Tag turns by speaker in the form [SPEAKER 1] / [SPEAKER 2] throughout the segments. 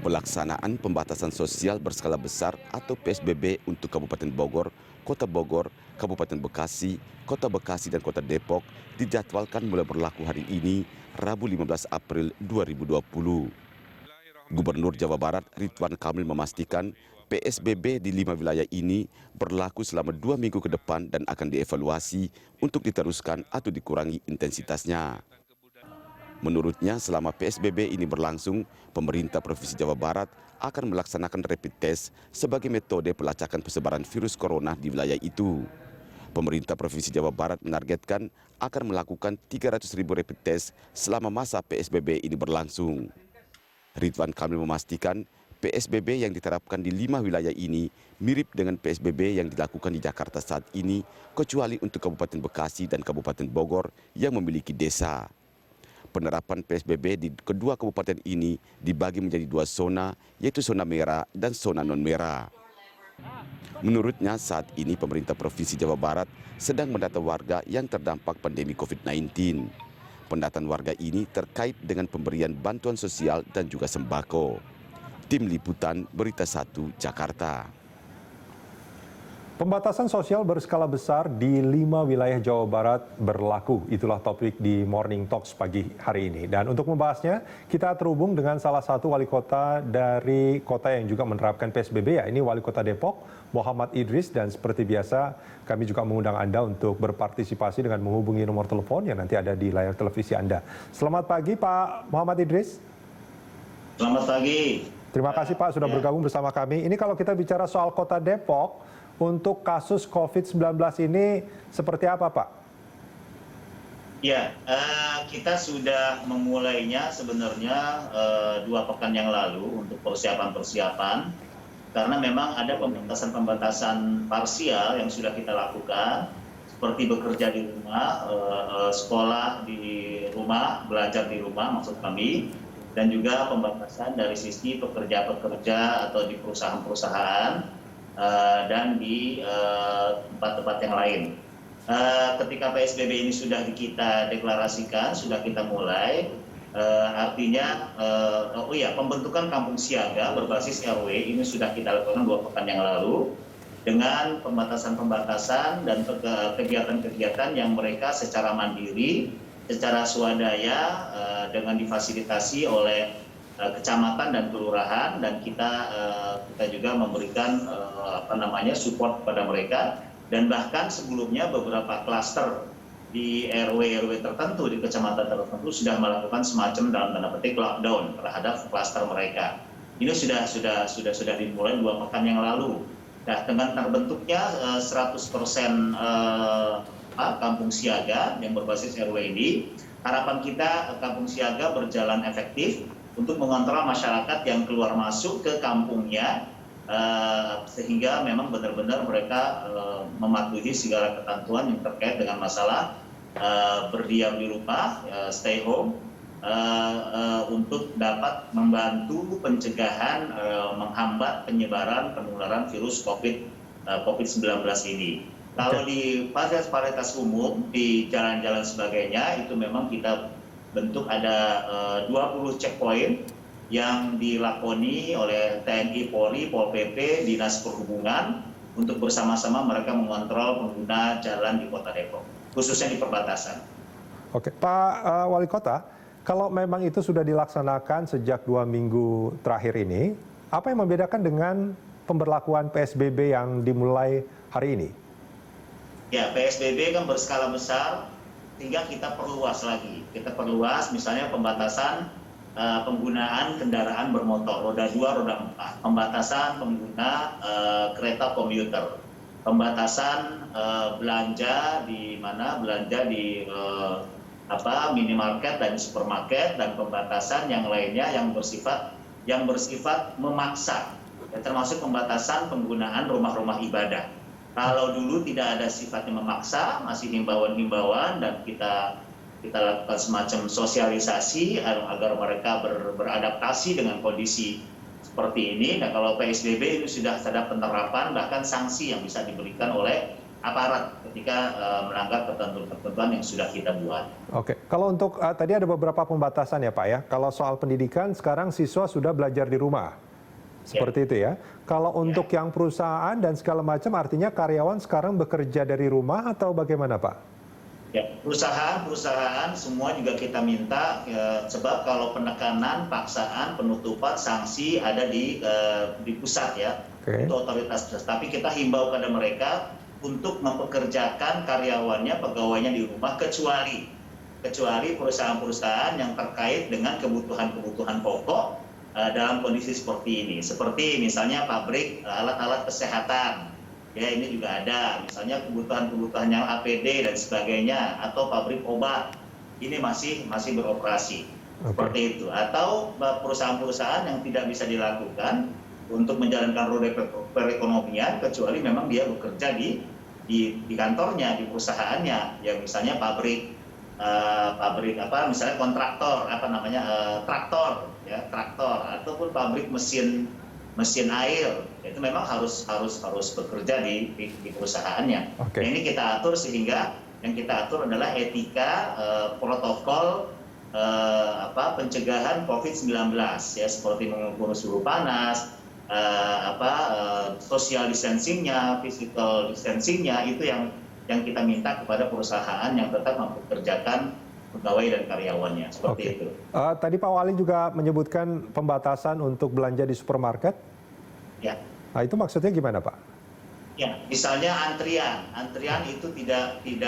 [SPEAKER 1] Pelaksanaan pembatasan sosial berskala besar atau PSBB untuk Kabupaten Bogor, Kota Bogor, Kabupaten Bekasi, Kota Bekasi dan Kota Depok dijadwalkan mulai berlaku hari ini, Rabu 15 April 2020. Gubernur Jawa Barat Ridwan Kamil memastikan PSBB di 5 wilayah ini berlaku selama 2 minggu ke depan dan akan dievaluasi untuk diteruskan atau dikurangi intensitasnya. Menurutnya, selama PSBB ini berlangsung, pemerintah Provinsi Jawa Barat akan melaksanakan rapid test sebagai metode pelacakan persebaran virus corona di wilayah itu. Pemerintah Provinsi Jawa Barat menargetkan akan melakukan 300.000 rapid test selama masa PSBB ini berlangsung. Ridwan Kamil memastikan PSBB yang diterapkan di 5 wilayah ini mirip dengan PSBB yang dilakukan di Jakarta saat ini, kecuali untuk Kabupaten Bekasi dan Kabupaten Bogor yang memiliki desa. Penerapan PSBB di kedua kabupaten ini dibagi menjadi 2 zona, yaitu zona merah dan zona non-merah. Menurutnya, saat ini pemerintah Provinsi Jawa Barat sedang mendata warga yang terdampak pandemi COVID-19. Pendataan warga ini terkait dengan pemberian bantuan sosial dan juga sembako. Tim Liputan Berita 1 Jakarta.
[SPEAKER 2] Pembatasan sosial berskala besar di 5 wilayah Jawa Barat berlaku. Itulah topik di Morning Talks pagi hari ini. Dan untuk membahasnya, kita terhubung dengan salah satu wali kota dari kota yang juga menerapkan PSBB, ya. Ini Wali Kota Depok, Muhammad Idris. Dan seperti biasa, kami juga mengundang Anda untuk berpartisipasi dengan menghubungi nomor telepon yang nanti ada di layar televisi Anda. Selamat pagi, Pak Muhammad Idris.
[SPEAKER 3] Selamat pagi.
[SPEAKER 2] Terima kasih, Pak, sudah bergabung bersama kami. Ini kalau kita bicara soal Kota Depok, untuk kasus COVID-19 ini seperti apa, Pak?
[SPEAKER 3] Ya, kita sudah memulainya sebenarnya 2 pekan yang lalu untuk persiapan-persiapan. Karena memang ada pembatasan-pembatasan parsial yang sudah kita lakukan, seperti bekerja di rumah, sekolah di rumah, belajar di rumah maksud kami, dan juga pembatasan dari sisi pekerja-pekerja atau di perusahaan-perusahaan, dan di tempat-tempat yang lain. Ketika PSBB ini sudah kita deklarasikan, sudah kita mulai, artinya pembentukan kampung siaga berbasis RW ini sudah kita lakukan 2 pekan yang lalu, dengan pembatasan-pembatasan dan kegiatan-kegiatan yang mereka secara mandiri, secara swadaya, dengan difasilitasi oleh kecamatan dan kelurahan, dan kita juga memberikan support kepada mereka. Dan bahkan sebelumnya beberapa klaster di RW-RW tertentu, di kecamatan tertentu sudah melakukan semacam dalam tanda petik lockdown terhadap klaster mereka. Ini sudah dimulai 2 pekan yang lalu. Nah, dengan terbentuknya 100% kampung siaga yang berbasis RW ini, harapan kita kampung siaga berjalan efektif untuk mengontrol masyarakat yang keluar masuk ke kampungnya, sehingga memang benar-benar mereka mematuhi segala ketentuan yang terkait dengan masalah berdiam di rumah, stay home, untuk dapat membantu pencegahan menghambat penyebaran penularan virus COVID-19 ini. Kalau di fasilitas umum, di jalan-jalan sebagainya, itu memang kita bentuk ada 20 checkpoint yang dilakoni oleh TNI, Polri, Pol PP, Dinas Perhubungan untuk bersama-sama mereka mengontrol pengguna jalan di Kota Depok, khususnya di perbatasan.
[SPEAKER 2] Oke, Pak Wali Kota, kalau memang itu sudah dilaksanakan sejak 2 minggu terakhir ini, apa yang membedakan dengan pemberlakuan PSBB yang dimulai hari ini?
[SPEAKER 3] Ya, PSBB kan berskala besar, sehingga kita perluas lagi. Kita perluas misalnya pembatasan penggunaan kendaraan bermotor, roda 2, roda 4, pembatasan pengguna kereta komuter, pembatasan belanja di minimarket dan supermarket, dan pembatasan yang lainnya yang bersifat memaksa, termasuk pembatasan penggunaan rumah-rumah ibadah. Kalau dulu tidak ada sifatnya memaksa, masih himbauan-himbauan, dan kita lakukan semacam sosialisasi agar mereka beradaptasi dengan kondisi seperti ini. Nah, kalau PSBB itu sudah ada penerapan, bahkan sanksi yang bisa diberikan oleh aparat ketika melanggar ketentuan-ketentuan yang sudah kita buat.
[SPEAKER 2] Oke, kalau untuk tadi ada beberapa pembatasan ya Pak ya. Kalau soal pendidikan sekarang siswa sudah belajar di rumah. Seperti itu ya. Kalau untuk yang perusahaan dan segala macam artinya karyawan sekarang bekerja dari rumah atau bagaimana Pak?
[SPEAKER 3] Ya, perusahaan semua juga kita minta sebab kalau penekanan, paksaan, penutupan, sanksi ada di pusat ya.
[SPEAKER 2] Oke.
[SPEAKER 3] Itu otoritas pusat. Tapi kita himbau pada mereka untuk mempekerjakan karyawannya, pegawainya di rumah kecuali perusahaan-perusahaan yang terkait dengan kebutuhan-kebutuhan pokok dalam kondisi seperti ini. Seperti misalnya pabrik alat-alat kesehatan. Ya, ini juga ada. Misalnya kebutuhan-kebutuhan yang APD dan sebagainya atau pabrik obat. Ini masih beroperasi. Seperti itu. Atau perusahaan-perusahaan yang tidak bisa dilakukan untuk menjalankan roda perekonomian kecuali memang dia bekerja di kantornya, di perusahaannya. Ya misalnya pabrik misalnya kontraktor traktor ataupun pabrik mesin air itu memang harus bekerja di perusahaannya.
[SPEAKER 2] Oke.
[SPEAKER 3] Nah, ini kita atur sehingga yang kita atur adalah etika protokol pencegahan COVID-19 ya, seperti mengukur suhu panas, social distancing-nya, physical distancing-nya, itu yang kita minta kepada perusahaan yang tetap mempekerjakan pegawai dan karyawannya, seperti itu.
[SPEAKER 2] Tadi Pak Wali juga menyebutkan pembatasan untuk belanja di supermarket.
[SPEAKER 3] Ya.
[SPEAKER 2] Nah, itu maksudnya gimana Pak?
[SPEAKER 3] Ya, misalnya antrian itu tidak di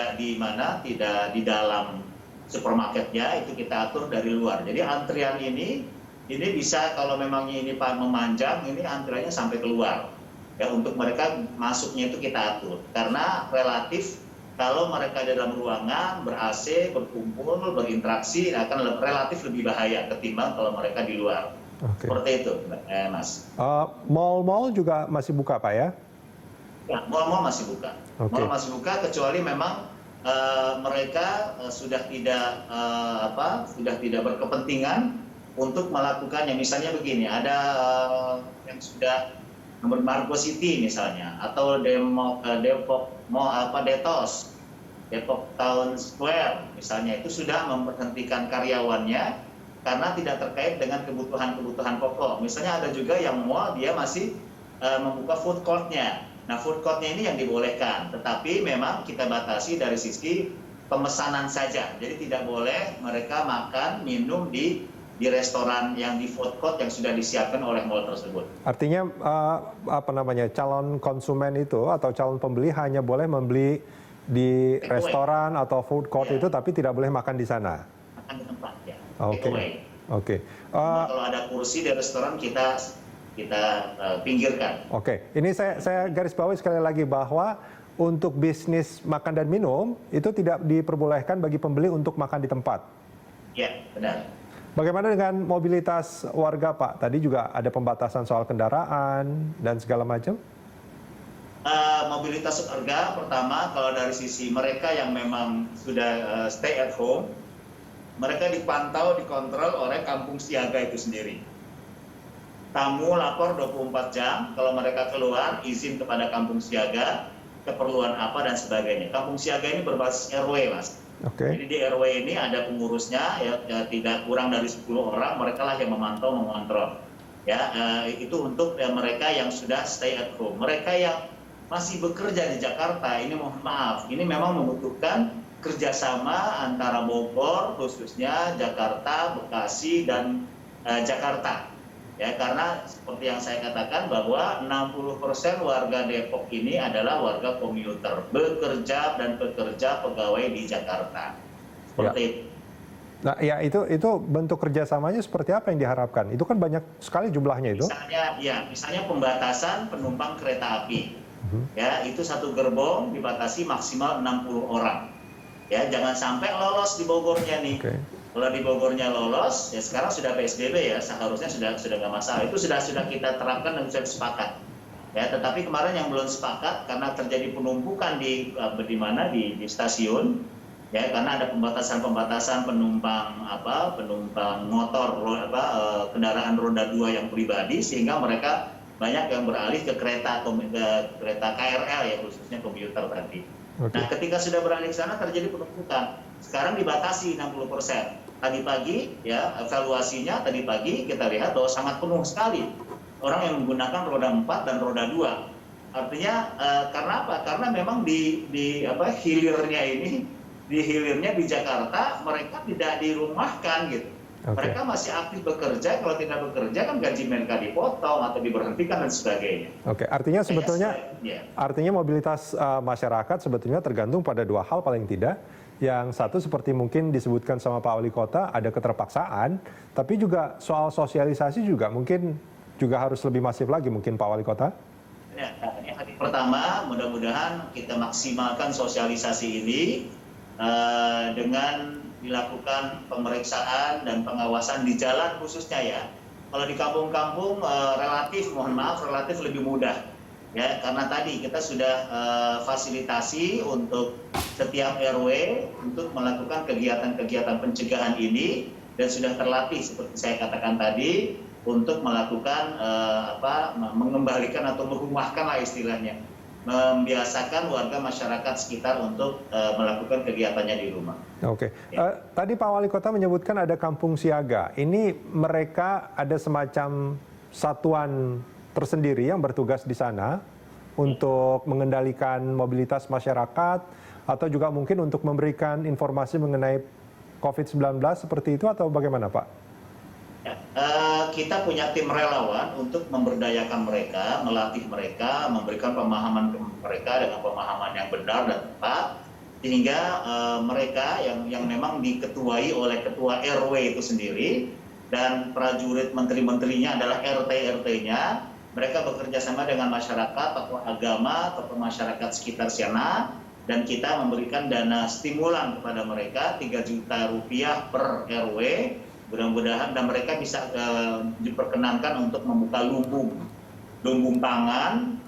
[SPEAKER 3] dalam supermarketnya, itu kita atur dari luar. Jadi antrian ini bisa kalau memangnya ini Pak memanjang, ini antriannya sampai keluar. Ya, untuk mereka masuknya itu kita atur. Karena relatif kalau mereka dalam ruangan ber-AC, berkumpul, berinteraksi akan relatif lebih bahaya ketimbang kalau mereka di luar.
[SPEAKER 2] Oke.
[SPEAKER 3] Seperti itu, Mas.
[SPEAKER 2] Mall-mall juga masih buka Pak ya?
[SPEAKER 3] Ya, mall-mall masih buka.
[SPEAKER 2] Oke.
[SPEAKER 3] Mall masih buka kecuali memang mereka sudah tidak berkepentingan untuk melakukannya. Misalnya begini, ada yang sudah Margo City misalnya, atau Depok Town Square misalnya, itu sudah memberhentikan karyawannya karena tidak terkait dengan kebutuhan pokok. Misalnya ada juga yang mall dia masih membuka food court-nya. Nah, food court-nya ini yang dibolehkan, tetapi memang kita batasi dari sisi pemesanan saja. Jadi tidak boleh mereka makan, minum di restoran yang di food court yang sudah disiapkan oleh mall tersebut.
[SPEAKER 2] Artinya calon konsumen itu atau calon pembeli hanya boleh membeli di restoran atau food court itu, tapi tidak boleh makan di sana.
[SPEAKER 3] Makan di tempat ya.
[SPEAKER 2] Oke.
[SPEAKER 3] Kalau ada kursi di restoran kita pinggirkan.
[SPEAKER 2] Oke. Ini saya garis bawahi sekali lagi bahwa untuk bisnis makan dan minum itu tidak diperbolehkan bagi pembeli untuk makan di tempat.
[SPEAKER 3] Ya, benar.
[SPEAKER 2] Bagaimana dengan mobilitas warga, Pak? Tadi juga ada pembatasan soal kendaraan dan segala macam?
[SPEAKER 3] Mobilitas warga, pertama, kalau dari sisi mereka yang memang sudah stay at home, mereka dipantau, dikontrol oleh kampung siaga itu sendiri. Tamu lapor 24 jam, kalau mereka keluar, izin kepada kampung siaga, keperluan apa dan sebagainya. Kampung siaga ini berbasis RW, Mas.
[SPEAKER 2] Oke.
[SPEAKER 3] Jadi di RW ini ada pengurusnya, ya tidak kurang dari 10 orang, mereka lah yang memantau, mengontrol. Ya, itu untuk mereka yang sudah stay at home. Mereka yang masih bekerja di Jakarta, ini mohon maaf, ini memang membutuhkan kerjasama antara Bogor, khususnya Jakarta, Bekasi, dan Jakarta. Ya, karena seperti yang saya katakan bahwa 60% warga Depok ini adalah warga komuter, bekerja dan pekerja pegawai di Jakarta. Seperti itu.
[SPEAKER 2] Nah, ya itu bentuk kerjasamanya seperti apa yang diharapkan? Itu kan banyak sekali jumlahnya itu.
[SPEAKER 3] Misalnya pembatasan penumpang kereta api. Ya, itu satu gerbong dibatasi maksimal 60 orang. Ya, jangan sampai lolos di Bogornya nih.
[SPEAKER 2] Oke.
[SPEAKER 3] Kalau di Bogornya lolos, ya sekarang sudah PSBB ya, seharusnya sudah nggak masalah. Itu sudah kita terapkan dan sudah sepakat. Ya, tetapi kemarin yang belum sepakat karena terjadi penumpukan di stasiun, ya karena ada pembatasan penumpang motor kendaraan roda 2 yang pribadi, sehingga mereka banyak yang beralih ke kereta KRL ya, khususnya komuter tadi.
[SPEAKER 2] Oke.
[SPEAKER 3] Nah, ketika sudah beralih ke sana terjadi penumpukan. Sekarang dibatasi 60%. Tadi pagi ya evaluasinya tadi pagi kita lihat bahwa sangat penuh sekali orang yang menggunakan roda 4 dan roda 2. Artinya karena apa? Karena memang di hilirnya di Jakarta mereka tidak dirumahkan gitu.
[SPEAKER 2] Oke.
[SPEAKER 3] Mereka masih aktif bekerja, kalau tidak bekerja kan gaji mereka dipotong atau diberhentikan dan sebagainya.
[SPEAKER 2] Oke, artinya sebetulnya
[SPEAKER 3] Ya.
[SPEAKER 2] artinya mobilitas masyarakat sebetulnya tergantung pada dua hal paling tidak. Yang satu seperti mungkin disebutkan sama Pak Wali Kota, ada keterpaksaan, tapi juga soal sosialisasi juga mungkin juga harus lebih masif lagi mungkin Pak Wali Kota.
[SPEAKER 3] Ya, hari pertama mudah-mudahan kita maksimalkan sosialisasi ini dengan dilakukan pemeriksaan dan pengawasan di jalan khususnya ya. Kalau di kampung-kampung relatif lebih mudah ya, karena tadi kita sudah fasilitasi untuk setiap RW untuk melakukan kegiatan-kegiatan pencegahan ini dan sudah terlatih seperti saya katakan tadi untuk melakukan mengembalikan atau merumahkan lah istilahnya, membiasakan warga masyarakat sekitar untuk melakukan kegiatannya di rumah.
[SPEAKER 2] Oke, tadi Pak Wali Kota menyebutkan ada kampung siaga. Ini mereka ada semacam satuan tersendiri yang bertugas di sana untuk mengendalikan mobilitas masyarakat atau juga mungkin untuk memberikan informasi mengenai COVID-19 seperti itu atau bagaimana Pak?
[SPEAKER 3] Ya, kita punya tim relawan untuk memberdayakan mereka, melatih mereka, memberikan pemahaman ke mereka dengan pemahaman yang benar dan tepat, sehingga mereka yang memang diketuai oleh ketua RW itu sendiri dan prajurit menteri-menterinya adalah RT-RT-nya, mereka bekerja sama dengan masyarakat, tokoh agama, tokoh masyarakat sekitar sana, dan kita memberikan dana stimulan kepada mereka 3 juta rupiah per RW. Mudah-mudahan dan mereka bisa diperkenankan untuk membuka lumbung pangan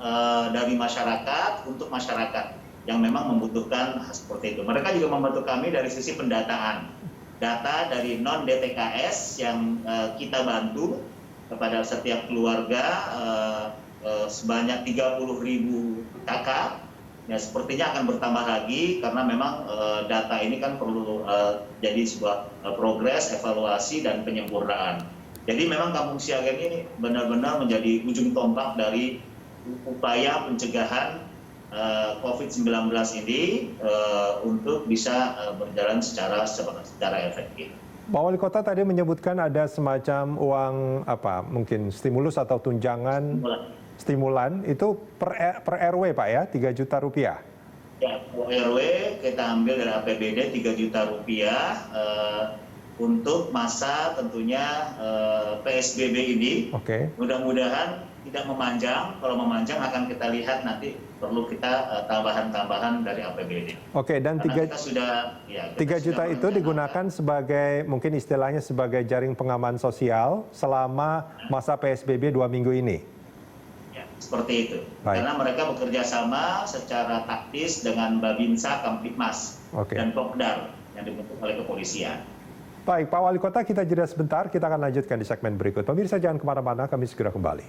[SPEAKER 3] dari masyarakat untuk masyarakat yang memang membutuhkan seperti itu. Mereka juga membantu kami dari sisi pendataan data dari non DTKS yang kita bantu kepada setiap keluarga sebanyak 30.000 KK. Ya, sepertinya akan bertambah lagi karena memang data ini kan perlu jadi sebuah progres, evaluasi, dan penyempurnaan. Jadi memang Kampung Siaga ini benar-benar menjadi ujung tombak dari upaya pencegahan COVID-19 ini untuk bisa berjalan secara efektif.
[SPEAKER 2] Pak Wali Kota tadi menyebutkan ada semacam uang mungkin stimulus atau tunjangan stimulan itu per RW Pak ya, 3 juta rupiah?
[SPEAKER 3] Ya, per RW kita ambil dari APBD 3 juta rupiah untuk masa tentunya PSBB ini.
[SPEAKER 2] Oke.
[SPEAKER 3] Mudah-mudahan tidak memanjang, kalau memanjang akan kita lihat nanti perlu kita tambahan-tambahan dari APBD.
[SPEAKER 2] Oke, dan 3 juta itu digunakan sebagai mungkin istilahnya sebagai jaring pengaman sosial selama masa PSBB 2 minggu ini.
[SPEAKER 3] Seperti itu.
[SPEAKER 2] Baik.
[SPEAKER 3] Karena mereka bekerja sama secara taktis dengan Babinsa, Kamtipmas, dan Pokdar yang dibentuk oleh kepolisian.
[SPEAKER 2] Baik, Pak Wali Kota, kita jeda sebentar. Kita akan lanjutkan di segmen berikut. Pemirsa jangan kemana-mana, kami segera kembali.